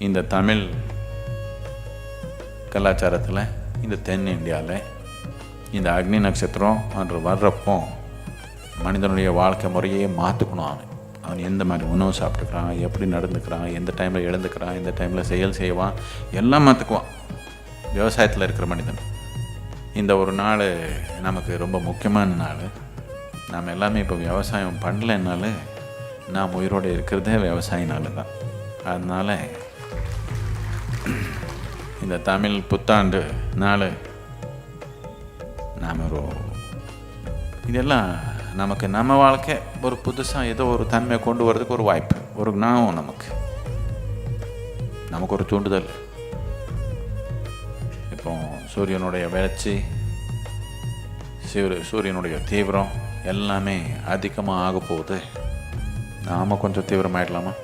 இந்த தமிழ் கலாச்சாரத்தில், இந்த தென் இந்தியாவில் இந்த அக்னி நட்சத்திரம் அன்று வர்றப்போ மனிதனுடைய வாழ்க்கை முறையே மாற்றிக்கணும். அவன் எந்த மாதிரி உணவு சாப்பிட்டுக்கிறான், எப்படி நடந்துக்கிறான், எந்த டைமில் எழுந்துக்கிறான், எந்த டைமில் செயல் செய்வான், எல்லாம் மாற்றுக்குவான் விவசாயத்தில் இருக்கிற மனிதன். இந்த ஒரு நாள் நமக்கு ரொம்ப முக்கியமான நாள். நாம் எல்லாமே இப்போ விவசாயம் பண்ணலைன்னாலும் நாம் உயிரோடு இருக்கிறதே விவசாயினால தான். அதனால் இந்த தமிழ் புத்தாண்டு நாள் நாம் இதெல்லாம் நமக்கு நம்ம வாழ்க்கை ஒரு புதுசாக ஏதோ ஒரு தன்மை கொண்டு வர்றதுக்கு ஒரு வாய்ப்பு, ஒரு ஞாபகம், நமக்கு ஒரு தூண்டுதல். இப்போ சூரியனுடைய வெளிச்சி, சூரியனுடைய தீவிரம் எல்லாமே அதிகமாக ஆக போகுது. நாம் கொஞ்சம் தீவிரமாயிடலாமா?